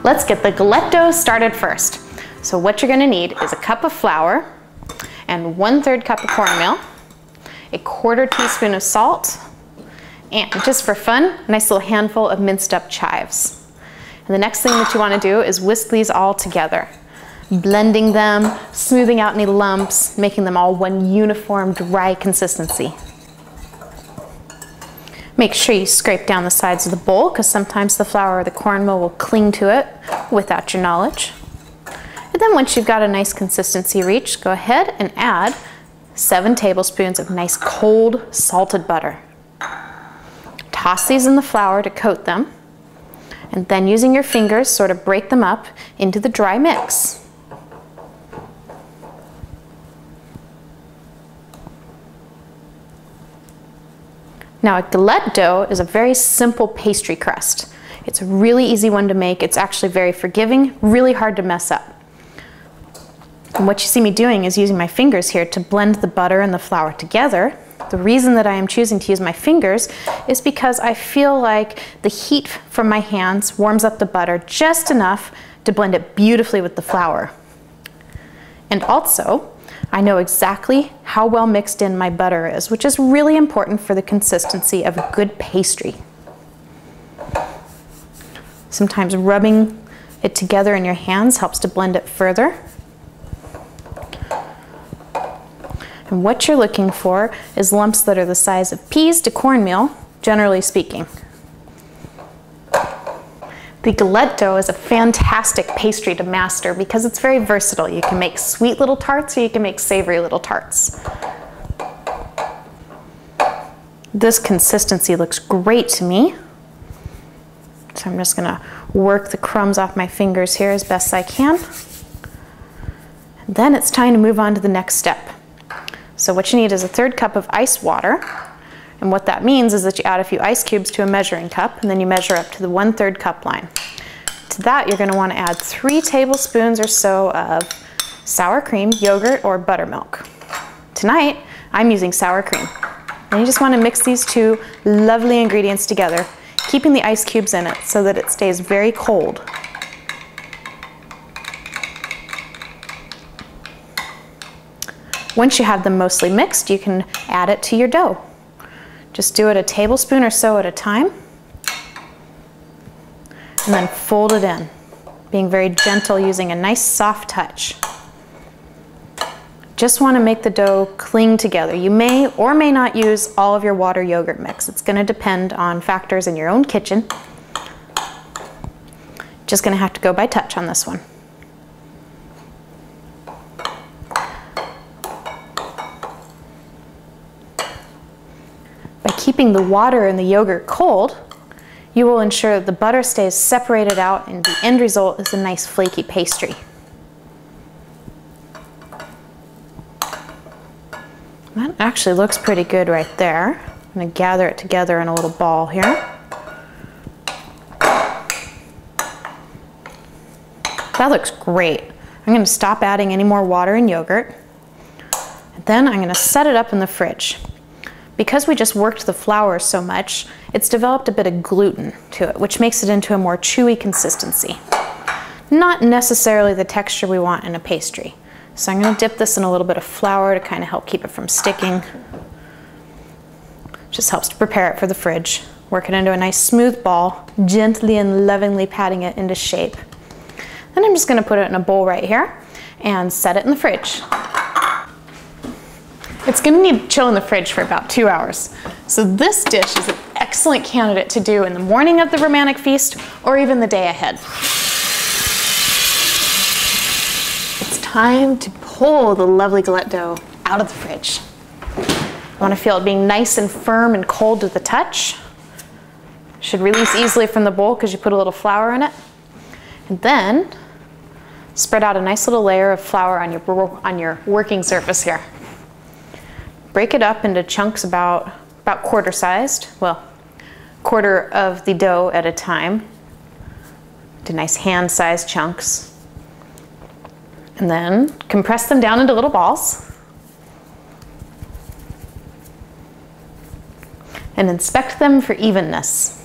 Let's get the galette dough started first. So what you're gonna need is a cup of flour and 1/3 cup of cornmeal, a 1/4 teaspoon of salt, and just for fun, a nice little handful of minced up chives. And the next thing that you wanna do is whisk these all together, blending them, smoothing out any lumps, making them all one uniform dry consistency. Make sure you scrape down the sides of the bowl because sometimes the flour or the cornmeal will cling to it without your knowledge. And then once you've got a nice consistency reached, go ahead and add 7 tablespoons of nice cold salted butter. Toss these in the flour to coat them, and then using your fingers sort of break them up into the dry mix. Now a galette dough is a very simple pastry crust. It's a really easy one to make. It's actually very forgiving, really hard to mess up. And what you see me doing is using my fingers here to blend the butter and the flour together. The reason that I am choosing to use my fingers is because I feel like the heat from my hands warms up the butter just enough to blend it beautifully with the flour. And also, I know exactly how well mixed in my butter is, which is really important for the consistency of a good pastry. Sometimes rubbing it together in your hands helps to blend it further. And what you're looking for is lumps that are the size of peas to cornmeal, generally speaking. The galette dough is a fantastic pastry to master because it's very versatile. You can make sweet little tarts or you can make savory little tarts. This consistency looks great to me. So I'm just gonna work the crumbs off my fingers here as best I can. And then it's time to move on to the next step. So what you need is a 1/3 cup of ice water. And what that means is that you add a few ice cubes to a measuring cup and then you measure up to the 1/3 cup line. To that, you're going to want to add 3 tablespoons or so of sour cream, yogurt, or buttermilk. Tonight, I'm using sour cream. And you just want to mix these 2 lovely ingredients together, keeping the ice cubes in it so that it stays very cold. Once you have them mostly mixed, you can add it to your dough. Just do it a tablespoon or so at a time, and then fold it in, being very gentle using a nice soft touch. Just want to make the dough cling together. You may or may not use all of your water yogurt mix. It's going to depend on factors in your own kitchen. Just going to have to go by touch on this one. By keeping the water and the yogurt cold, you will ensure that the butter stays separated out and the end result is a nice flaky pastry. That actually looks pretty good right there. I'm going to gather it together in a little ball here. That looks great. I'm going to stop adding any more water and yogurt. And then I'm going to set it up in the fridge. Because we just worked the flour so much, it's developed a bit of gluten to it, which makes it into a more chewy consistency. Not necessarily the texture we want in a pastry. So I'm going to dip this in a little bit of flour to kind of help keep it from sticking. Just helps to prepare it for the fridge. Work it into a nice smooth ball, gently and lovingly patting it into shape. Then I'm just going to put it in a bowl right here and set it in the fridge. It's going to need to chill in the fridge for about 2 hours. So this dish is an excellent candidate to do in the morning of the romantic feast or even the day ahead. It's time to pull the lovely galette dough out of the fridge. You want to feel it being nice and firm and cold to the touch. Should release easily from the bowl because you put a little flour in it. And then spread out a nice little layer of flour on your working surface here. Break it up into chunks about quarter sized, well, quarter of the dough at a time, to nice hand-sized chunks. And then compress them down into little balls. And inspect them for evenness.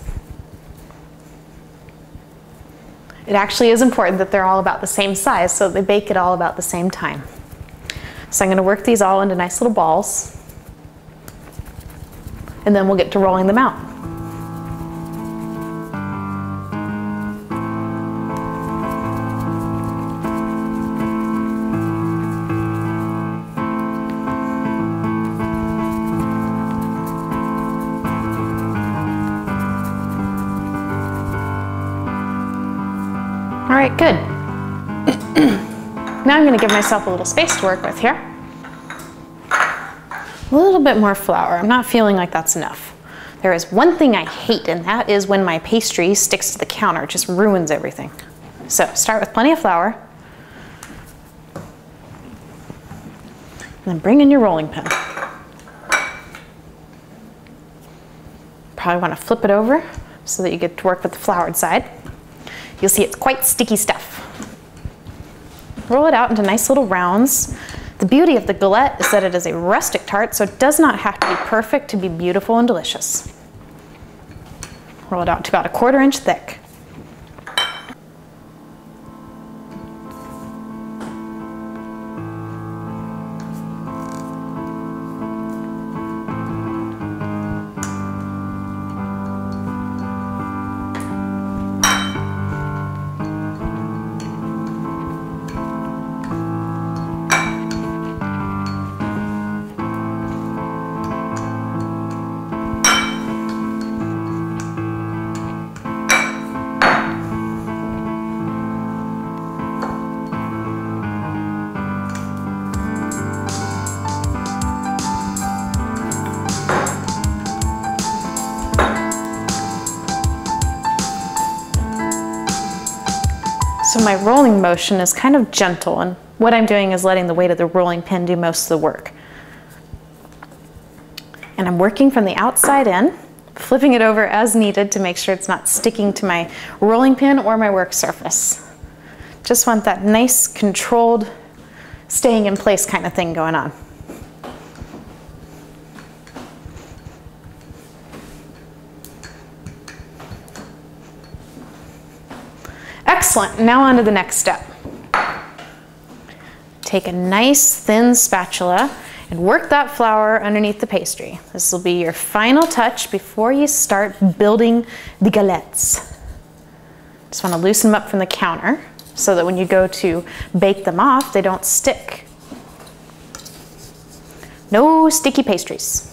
It actually is important that they're all about the same size so they bake it all about the same time. So I'm going to work these all into nice little balls, and then we'll get to rolling them out. All right, good. Now I'm going to give myself a little space to work with here. A little bit more flour. I'm not feeling like that's enough. There is one thing I hate, and that is when my pastry sticks to the counter. It just ruins everything. So start with plenty of flour. And then bring in your rolling pin. Probably want to flip it over so that you get to work with the floured side. You'll see it's quite sticky stuff. Roll it out into nice little rounds. The beauty of the galette is that it is a rustic tart, so it does not have to be perfect to be beautiful and delicious. Roll it out to about 1/4 inch thick. So my rolling motion is kind of gentle, and what I'm doing is letting the weight of the rolling pin do most of the work. And I'm working from the outside in, flipping it over as needed to make sure it's not sticking to my rolling pin or my work surface. Just want that nice, controlled, staying in place kind of thing going on. Excellent, now on to the next step. Take a nice thin spatula and work that flour underneath the pastry. This will be your final touch before you start building the galettes. Just want to loosen them up from the counter so that when you go to bake them off, they don't stick. No sticky pastries.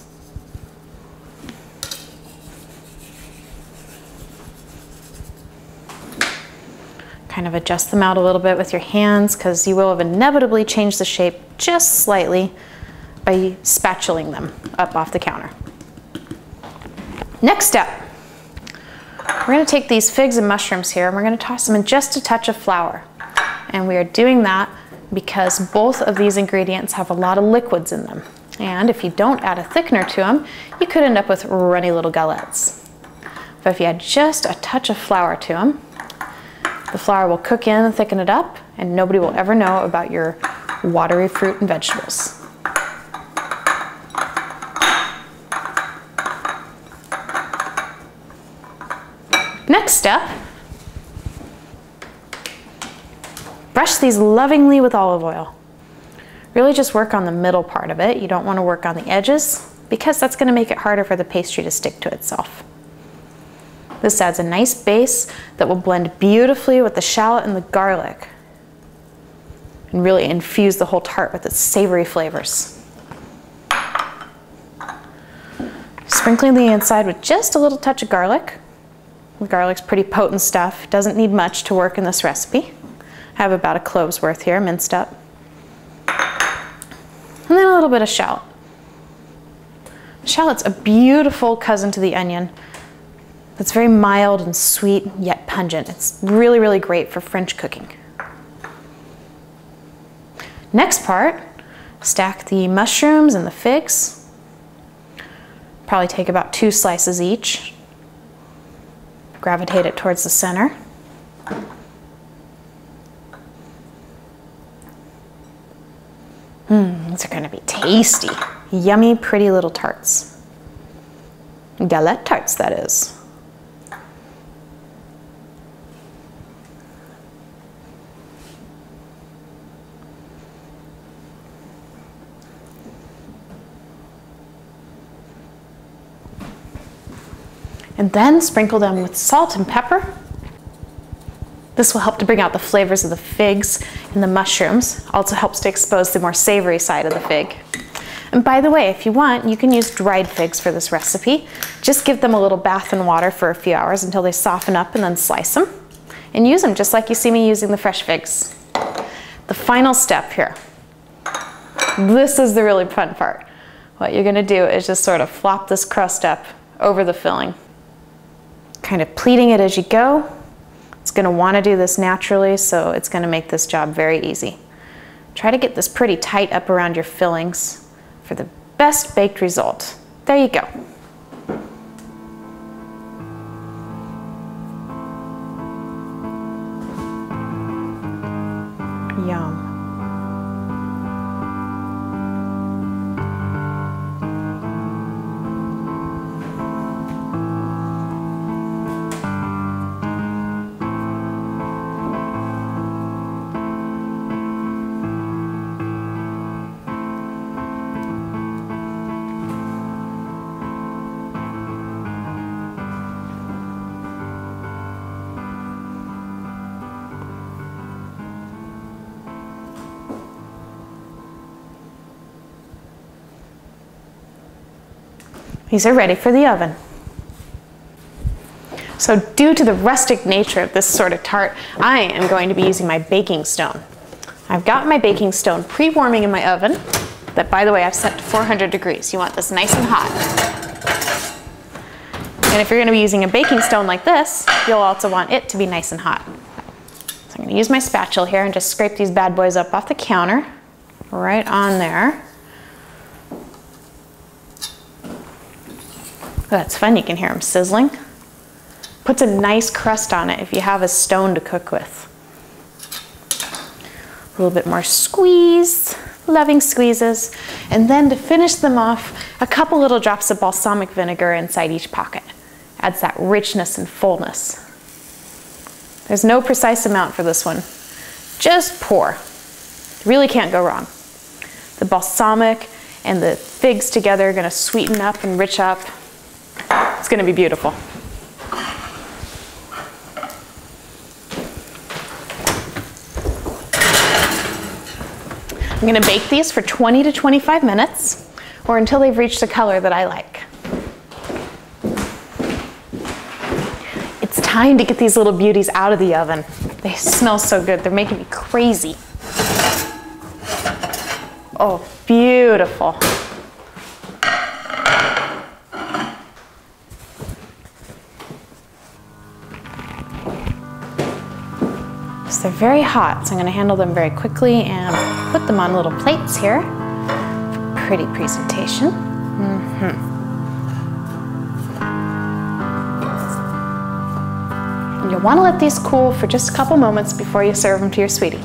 Kind of adjust them out a little bit with your hands because you will have inevitably changed the shape just slightly by spatulaing them up off the counter. Next step, we're going to take these figs and mushrooms here and we're going to toss them in just a touch of flour. And we are doing that because both of these ingredients have a lot of liquids in them. And if you don't add a thickener to them, you could end up with runny little galettes. But if you add just a touch of flour to them, the flour will cook in and thicken it up, and nobody will ever know about your watery fruit and vegetables. Next step, brush these lovingly with olive oil. Really just work on the middle part of it. You don't want to work on the edges because that's going to make it harder for the pastry to stick to itself. This adds a nice base that will blend beautifully with the shallot and the garlic and really infuse the whole tart with its savory flavors. Sprinkling the inside with just a little touch of garlic. The garlic's pretty potent stuff. Doesn't need much to work in this recipe. I have about a clove's worth here, minced up. And then a little bit of shallot. Shallot's a beautiful cousin to the onion. It's very mild and sweet, yet pungent. It's really, really great for French cooking. Next part, stack the mushrooms and the figs. Probably take about 2 slices each. Gravitate it towards the center. These are going to be tasty. Yummy, pretty little tarts. Galette tarts, that is. And then sprinkle them with salt and pepper. This will help to bring out the flavors of the figs and the mushrooms. Also helps to expose the more savory side of the fig. And by the way, if you want, you can use dried figs for this recipe. Just give them a little bath in water for a few hours until they soften up, and then slice them. And use them just like you see me using the fresh figs. The final step here. This is the really fun part. What you're gonna do is just sort of flop this crust up over the filling. Kind of pleating it as you go. It's gonna wanna do this naturally, so it's gonna make this job very easy. Try to get this pretty tight up around your fillings for the best baked result. There you go. Yum. These are ready for the oven. So due to the rustic nature of this sort of tart, I am going to be using my baking stone. I've got my baking stone pre-warming in my oven that, by the way, I've set to 400 degrees. You want this nice and hot. And if you're going to be using a baking stone like this, you'll also want it to be nice and hot. So I'm going to use my spatula here and just scrape these bad boys up off the counter, right on there. Oh, that's fun, you can hear them sizzling. Puts a nice crust on it if you have a stone to cook with. A little bit more squeeze, loving squeezes. And then to finish them off, a couple little drops of balsamic vinegar inside each pocket. Adds that richness and fullness. There's no precise amount for this one. Just pour. Really can't go wrong. The balsamic and the figs together are gonna sweeten up and rich up. It's going to be beautiful. I'm going to bake these for 20 to 25 minutes or until they've reached a color that I like. It's time to get these little beauties out of the oven. They smell so good. They're making me crazy. Oh, beautiful. So they're very hot, so I'm going to handle them very quickly and put them on little plates here for pretty presentation. And you'll want to let these cool for just a couple moments before you serve them to your sweetie.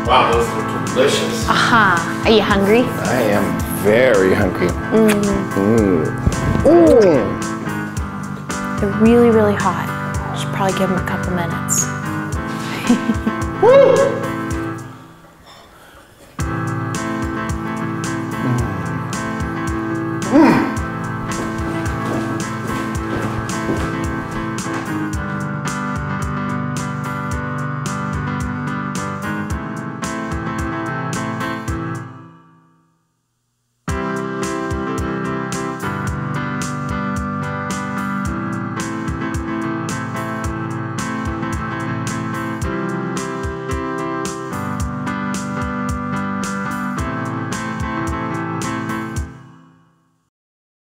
Wow, those look delicious. Aha! Are you hungry? I am very hungry. They're really, really hot. Should probably give them a couple minutes. Woo!